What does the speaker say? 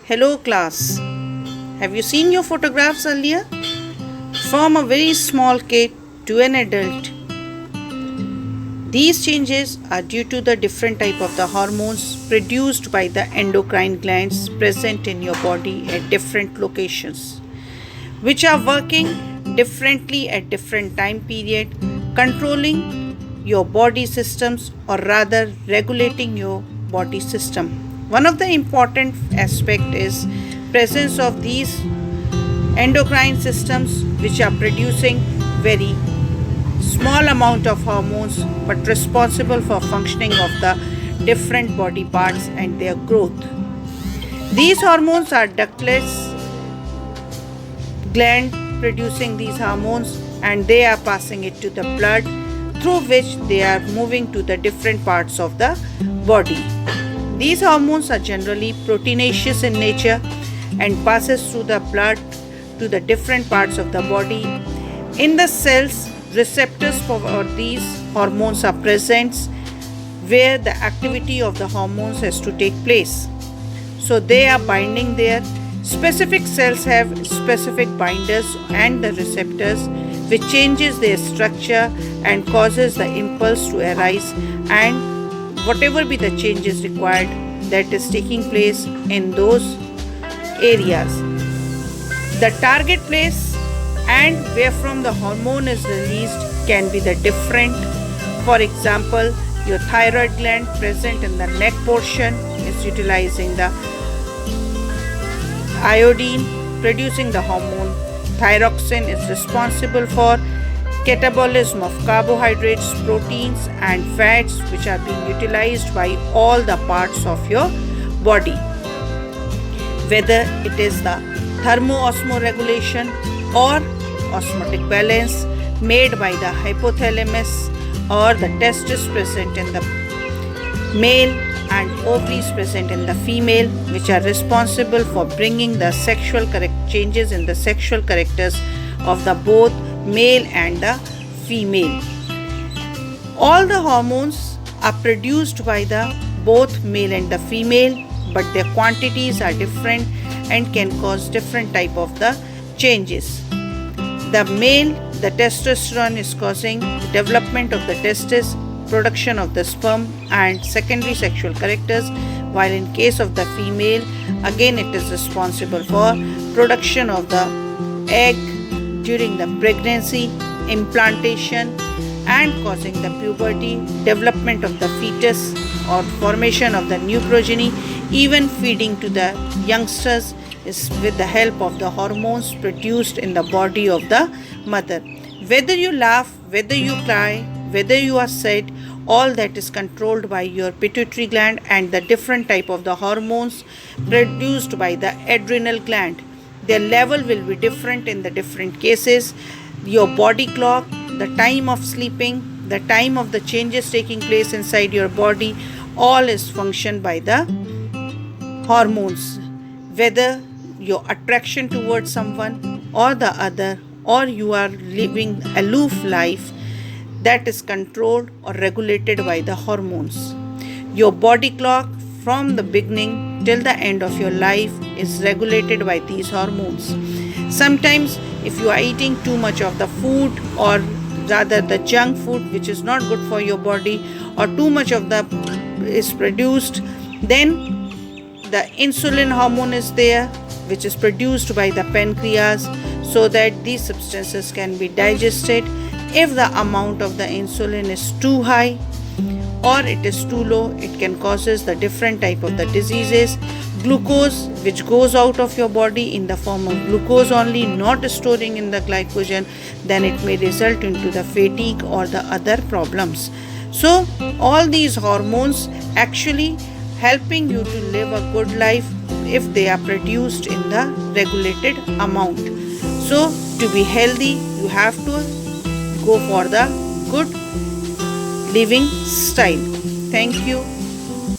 Hello class. Have you seen your photographs earlier? From a very small kid to an adult. These changes are due to the different type of the hormones produced by the endocrine glands present in your body at different locations, which are working differently at different time period, controlling your body systems or rather regulating your body system. One of the important aspect is presence of these endocrine systems which are producing very small amount of hormones but responsible for functioning of the different body parts and their growth. These hormones are ductless gland producing these hormones and they are passing it to the blood through which they are moving to the different parts of the body. These hormones are generally proteinaceous in nature and passes through the blood to the different parts of the body. In the cells, receptors for these hormones are present where the activity of the hormones has to take place. So they are binding there. Specific cells have specific binders and the receptors which changes their structure and causes the impulse to arise and whatever be the changes required that is taking place in those areas. The target place and where from the hormone is released can be the different. For example, your thyroid gland present in the neck portion is utilizing the iodine producing the hormone. Thyroxine is responsible for catabolism of carbohydrates, proteins and fats which are being utilized by all the parts of your body. Whether it is the thermo-osmoregulation or osmotic balance made by the hypothalamus or the testes present in the male and ovaries present in the female which are responsible for bringing the sexual changes in the sexual characters of the both male and the female. All the hormones are produced by the both male and the female but their quantities are different and can cause different type of the changes. The male, the testosterone is causing the development of the testes, production of the sperm and secondary sexual characters, while in case of the female again it is responsible for production of the egg during the pregnancy, implantation and causing the puberty, development of the fetus or formation of the new progeny, even feeding to the youngsters is with the help of the hormones produced in the body of the mother. Whether you laugh, whether you cry, whether you are sad, all that is controlled by your pituitary gland and the different type of the hormones produced by the adrenal gland. Their level will be different in the different cases. Your body clock, the time of sleeping, the time of the changes taking place inside your body, all is functioned by the hormones. Whether your attraction towards someone or the other or you are living aloof life, that is controlled or regulated by the hormones. Your body clock from the beginning till the end of your life is regulated by these hormones. Sometimes if you are eating too much of the food or rather the junk food which is not good for your body or too much of the is produced, then the insulin hormone is there which is produced by the pancreas so that these substances can be digested. If the amount of the insulin is too high or it is too low, it can causes the different type of the diseases. Glucose which goes out of your body in the form of glucose only, not storing in the glycogen, then it may result into the fatigue or the other problems. So all these hormones actually helping you to live a good life if they are produced in the regulated amount. So to be healthy, you have to go for the good living style. Thank you.